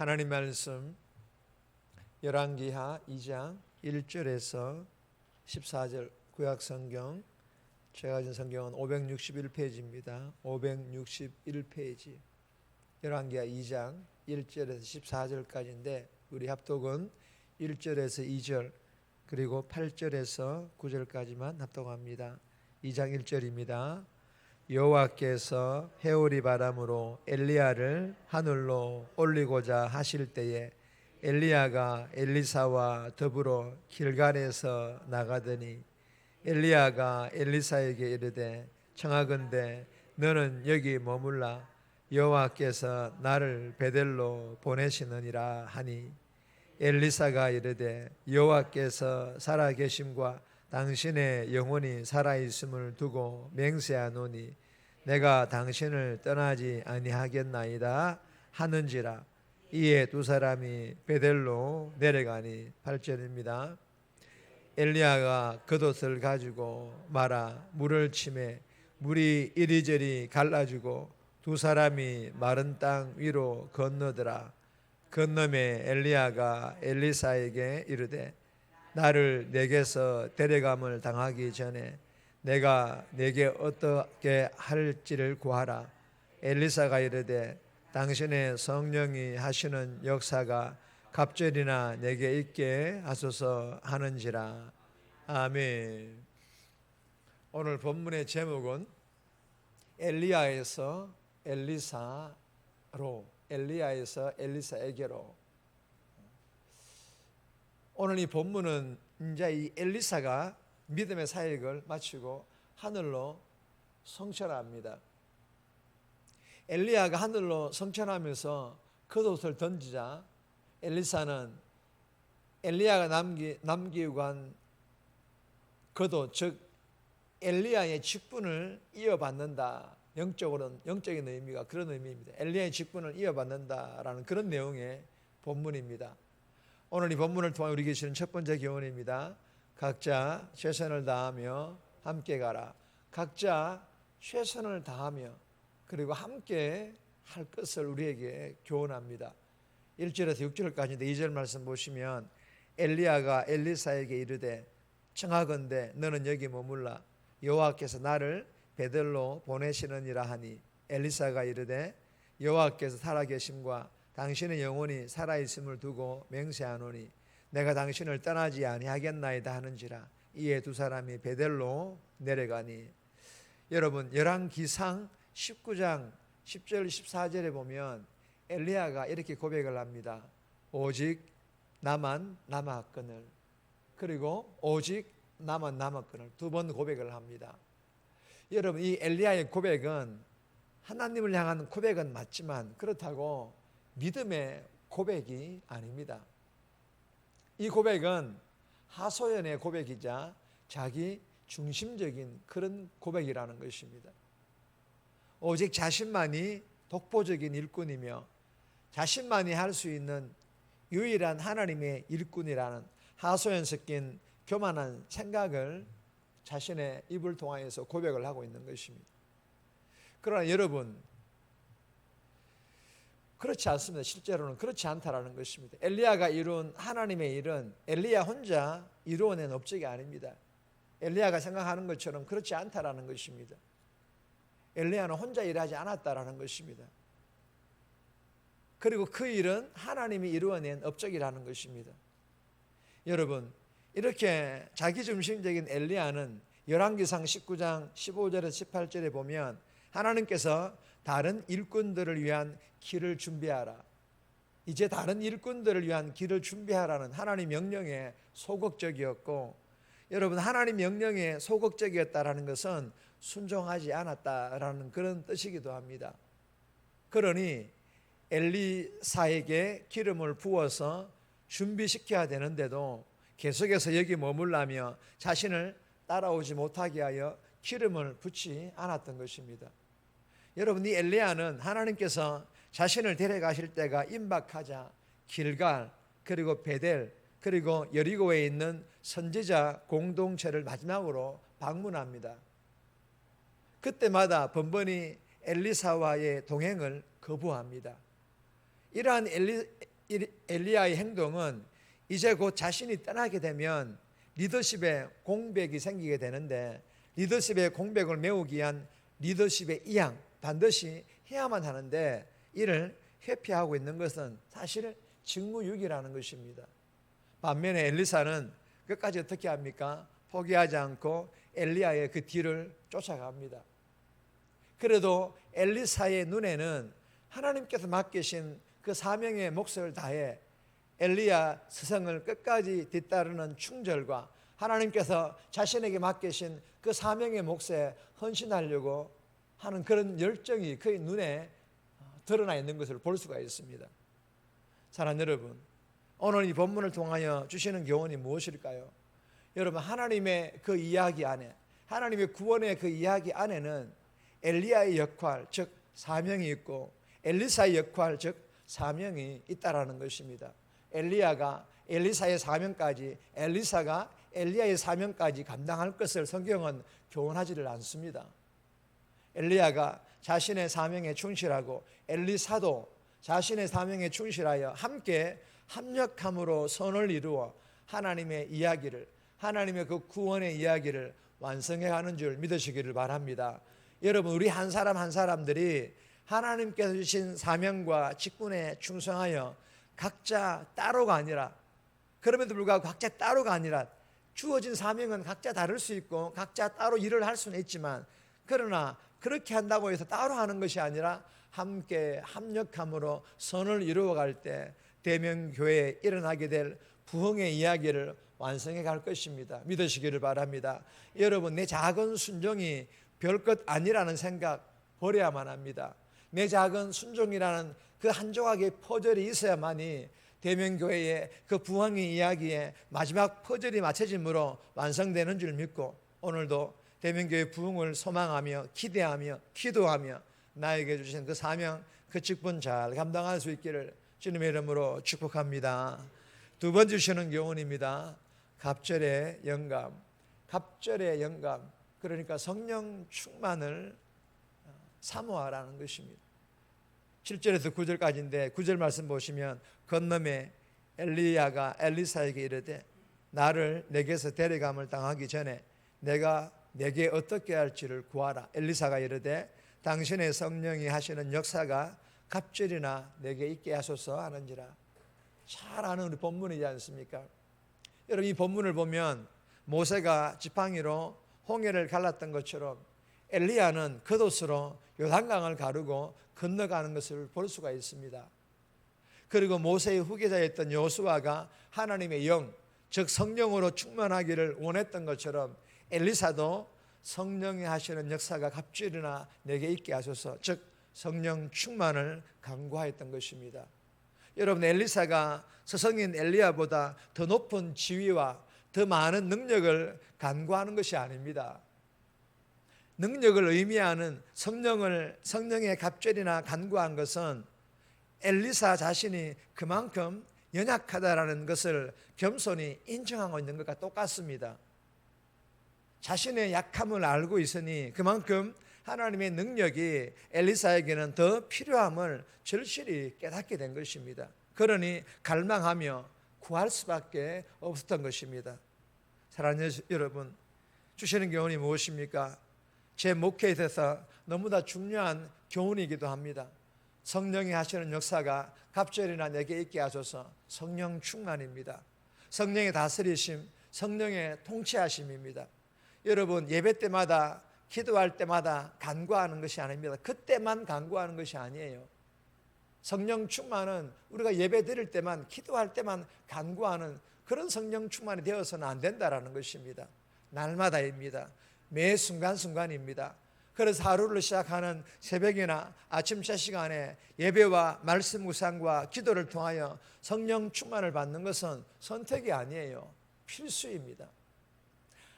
하나님 말씀 열왕기하 2장 1절에서 14절 구약성경, 제가 가진 성경은 561페이지입니다. 561페이지 열왕기하 2장 1절에서 14절까지인데 우리 합독은 1절에서 2절 그리고 8절에서 9절까지만 합독합니다. 2장 1절입니다. 여호와께서 해오리 바람으로 엘리야를 하늘로 올리고자 하실 때에 엘리야가 엘리사와 더불어 길갈에서 나가더니 엘리야가 엘리사에게 이르되 청하건대 너는 여기 머물라 여호와께서 나를 베델로 보내시느니라 하니 엘리사가 이르되 여호와께서 살아계심과 당신의 영혼이 살아있음을 두고 맹세하노니 내가 당신을 떠나지 아니하겠나이다 하는지라. 이에 두 사람이 베델로 내려가니 8절입니다. 엘리야가 겉옷을 가지고 말아 물을 치매 물이 이리저리 갈라지고 두 사람이 마른 땅 위로 건너더라. 건너매 엘리야가 엘리사에게 이르되 나를 내게서 데려감을 당하기 전에 내가 내게 어떻게 할지를 구하라. 엘리사가 이르되 당신의 성령이 하시는 역사가 갑절이나 내게 있게 하소서 하는지라. 아멘. 오늘 본문의 제목은 엘리야에서 엘리사로, 엘리야에서 엘리사에게로. 오늘 이 본문은 이제 이 엘리사가 믿음의 사역을 마치고 하늘로 성천합니다. 엘리야가 하늘로 성천하면서 겉옷을 던지자 엘리사는 엘리야가 남기고 간 겉옷, 즉 엘리야의 직분을 이어받는다. 영적인 의미가 그런 의미입니다. 엘리야의 직분을 이어받는다라는 그런 내용의 본문입니다. 오늘 이 본문을 통해 우리에게 주는 첫 번째 교훈입니다. 각자 최선을 다하며 함께 가라. 각자 최선을 다하며 그리고 함께 할 것을 우리에게 교훈합니다. 1절에서 6절까지인데 2절 말씀 보시면 엘리야가 엘리사에게 이르되 청하건대 너는 여기 머물라 여호와께서 나를 베델로 보내시느니라 하니 엘리사가 이르되 여호와께서 살아계심과 당신의 영혼이 살아있음을 두고 맹세하노니 내가 당신을 떠나지 아니하겠나이다 하는지라. 이에 두 사람이 베델로 내려가니. 여러분 열왕기상 19장 10절 14절에 보면 엘리야가 이렇게 고백을 합니다. 오직 나만 남았거늘. 그리고 오직 나만 남았거늘. 두 번 고백을 합니다. 여러분 이 엘리야의 고백은 하나님을 향한 고백은 맞지만 그렇다고 믿음의 고백이 아닙니다. 이 고백은 하소연의 고백이자 자기 중심적인 그런 고백이라는 것입니다. 오직 자신만이 독보적인 일꾼이며 자신만이 할 수 있는 유일한 하나님의 일꾼이라는 하소연 섞인 교만한 생각을 자신의 입을 통하여서 고백을 하고 있는 것입니다. 그러나 여러분 그렇지 않습니다. 실제로는 그렇지 않다라는 것입니다. 엘리야가 이룬 하나님의 일은 엘리야 혼자 이루어낸 업적이 아닙니다. 엘리야가 생각하는 것처럼 그렇지 않다라는 것입니다. 엘리야는 혼자 일하지 않았다라는 것입니다. 그리고 그 일은 하나님이 이루어낸 업적이라는 것입니다. 여러분 이렇게 자기중심적인 엘리야는 열왕기상 19장 15절에서 18절에 보면 하나님께서 다른 일꾼들을 위한 길을 준비하라. 이제 다른 일꾼들을 위한 길을 준비하라는 하나님 명령에 소극적이었고, 여러분 하나님 명령에 소극적이었다라는 것은 순종하지 않았다라는 그런 뜻이기도 합니다. 그러니 엘리사에게 기름을 부어서 준비시켜야 되는데도 계속해서 여기 머물라며 자신을 따라오지 못하게 하여 기름을 붓지 않았던 것입니다. 여러분 이 엘리야는 하나님께서 자신을 데려가실 때가 임박하자 길갈 그리고 베델 그리고 여리고에 있는 선지자 공동체를 마지막으로 방문합니다. 그때마다 번번이 엘리사와의 동행을 거부합니다. 이러한 엘리야의 행동은 이제 곧 자신이 떠나게 되면 리더십의 공백이 생기게 되는데, 리더십의 공백을 메우기 위한 리더십의 이양 반드시 해야만 하는데, 이를 회피하고 있는 것은 사실 직무유기라는 것입니다. 반면에 엘리사는 끝까지 어떻게 합니까? 포기하지 않고 엘리야의 그 뒤를 쫓아갑니다. 그래도 엘리사의 눈에는 하나님께서 맡기신 그 사명의 몫을 다해 엘리야 스승을 끝까지 뒤따르는 충절과 하나님께서 자신에게 맡기신 그 사명의 몫에 헌신하려고 하는 그런 열정이 그의 눈에 드러나 있는 것을 볼 수가 있습니다. 사랑하는 여러분, 오늘 이 본문을 통하여 주시는 교훈이 무엇일까요? 여러분, 하나님의 그 이야기 안에, 하나님의 구원의 그 이야기 안에는 엘리야의 역할, 즉 사명이 있고 엘리사의 역할, 즉 사명이 있다라는 것입니다. 엘리야가 엘리사의 사명까지, 엘리사가 엘리야의 사명까지 감당할 것을 성경은 교훈하지를 않습니다. 엘리야가 자신의 사명에 충실하고 엘리사도 자신의 사명에 충실하여 함께 합력함으로 선을 이루어 하나님의 이야기를, 하나님의 그 구원의 이야기를 완성해 가는 줄 믿으시기를 바랍니다. 여러분, 우리 한 사람 한 사람들이 하나님께서 주신 사명과 직분에 충성하여 각자 따로가 아니라, 그럼에도 불구하고 각자 따로가 아니라 주어진 사명은 각자 다를 수 있고 각자 따로 일을 할 수는 있지만, 그러나 그렇게 한다고 해서 따로 하는 것이 아니라 함께 합력함으로 선을 이루어갈 때 대명교회에 일어나게 될 부흥의 이야기를 완성해 갈 것입니다. 믿으시기를 바랍니다. 여러분, 내 작은 순종이 별것 아니라는 생각 버려야만 합니다. 내 작은 순종이라는 그 한 조각의 퍼즐이 있어야만이 대명교회의 그 부흥의 이야기에 마지막 퍼즐이 맞춰짐으로 완성되는 줄 믿고, 오늘도 대명교회 부흥을 소망하며 기대하며 기도하며 나에게 주신 그 사명, 그 직분 잘 감당할 수 있기를 주님의 이름으로 축복합니다. 두 번 주시는 교훈입니다. 갑절의 영감. 갑절의 영감, 그러니까 성령 충만을 사모하라는 것입니다. 7절에서 9절까지인데 9절 말씀 보시면, 건너에 엘리야가 엘리사에게 이르되 나를 내게서 데려감을 당하기 전에 내가 내게 어떻게 할지를 구하라. 엘리사가 이르되 당신의 성령이 하시는 역사가 갑절이나 내게 있게 하소서 하는지라. 잘 아는 우리 본문이지 않습니까? 여러분, 이 본문을 보면 모세가 지팡이로 홍해를 갈랐던 것처럼 엘리야는 겉옷으로 요단강을 가르고 건너가는 것을 볼 수가 있습니다. 그리고 모세의 후계자였던 여호수아가 하나님의 영, 즉 성령으로 충만하기를 원했던 것처럼 엘리사도 성령이 하시는 역사가 갑절이나 내게 있게 하소서, 즉 성령 충만을 간구하였던 것입니다. 여러분, 엘리사가 스승인 엘리야보다 더 높은 지위와 더 많은 능력을 간구하는 것이 아닙니다. 능력을 의미하는 성령의 갑절이나 간구한 것은 엘리사 자신이 그만큼 연약하다라는 것을 겸손히 인정하고 있는 것과 똑같습니다. 자신의 약함을 알고 있으니 그만큼 하나님의 능력이 엘리사에게는 더 필요함을 절실히 깨닫게 된 것입니다. 그러니 갈망하며 구할 수밖에 없었던 것입니다. 사랑하는 여러분, 주시는 교훈이 무엇입니까? 제 목회에 있어서 너무나 중요한 교훈이기도 합니다. 성령이 하시는 역사가 갑절이나 내게 있게 하소서. 성령 충만입니다. 성령의 다스리심, 성령의 통치하심입니다. 여러분, 예배 때마다, 기도할 때마다 간구하는 것이 아닙니다. 그때만 간구하는 것이 아니에요. 성령 충만은 우리가 예배 드릴 때만, 기도할 때만 간구하는 그런 성령 충만이 되어서는 안 된다라는 것입니다. 날마다입니다. 매 순간순간입니다. 그래서 하루를 시작하는 새벽이나 아침 차 시간에 예배와 말씀 묵상과 기도를 통하여 성령 충만을 받는 것은 선택이 아니에요. 필수입니다.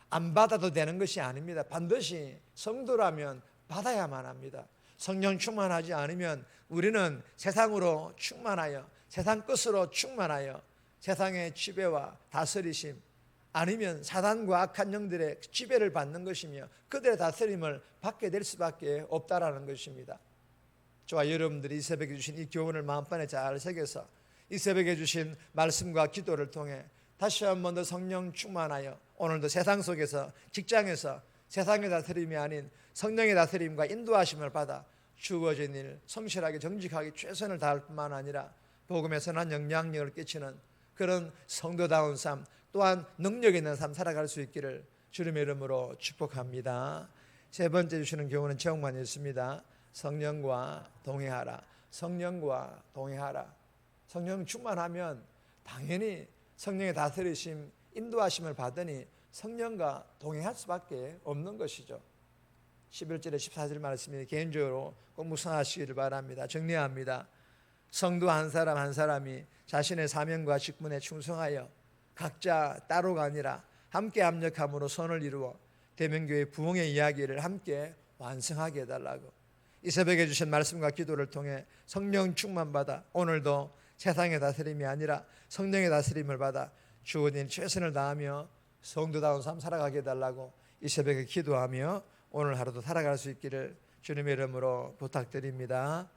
안 받아도 되는 것이 아닙니다. 반드시 성도라면 받아야만 합니다. 성령 충만하지 않으면 우리는 세상으로 충만하여, 세상 것으로 충만하여 세상의 지배와 다스리심, 아니면 사단과 악한 영들의 지배를 받는 것이며 그들의 다스림을 받게 될 수밖에 없다라는 것입니다. 저와 여러분들이 이 새벽에 주신 이 교훈을 마음판에 잘 새겨서 이 새벽에 주신 말씀과 기도를 통해 다시 한 번 더 성령 충만하여 오늘도 세상 속에서, 직장에서 세상의 다스림이 아닌 성령의 다스림과 인도하심을 받아 주어진 일 성실하게 정직하게 최선을 다할 뿐만 아니라 복음의 선한 영향력을 끼치는 그런 성도다운 삶, 또한 능력 있는 삶 살아갈 수 있기를 주님의 이름으로 축복합니다. 세 번째 주시는 교훈은 제목만 있습니다. 성령과 동행하라. 성령과 동행하라. 성령 충만하면 당연히 성령의 다스리심, 인도하심을 받으니 성령과 동행할 수밖에 없는 것이죠. 11절에 14절 말씀이 개인적으로 꼭 묵상하시기를 바랍니다. 정리합니다. 성도 한 사람 한 사람이 자신의 사명과 직분에 충성하여 각자 따로가 아니라 함께 합력함으로 선을 이루어 대명교회 부흥의 이야기를 함께 완성하게 해달라고, 이 새벽에 주신 말씀과 기도를 통해 성령 충만받아 오늘도 세상의 다스림이 아니라 성령의 다스림을 받아 주어진 최선을 다하며 성도다운 삶 살아가게 해달라고 이 새벽에 기도하며 오늘 하루도 살아갈 수 있기를 주님의 이름으로 부탁드립니다.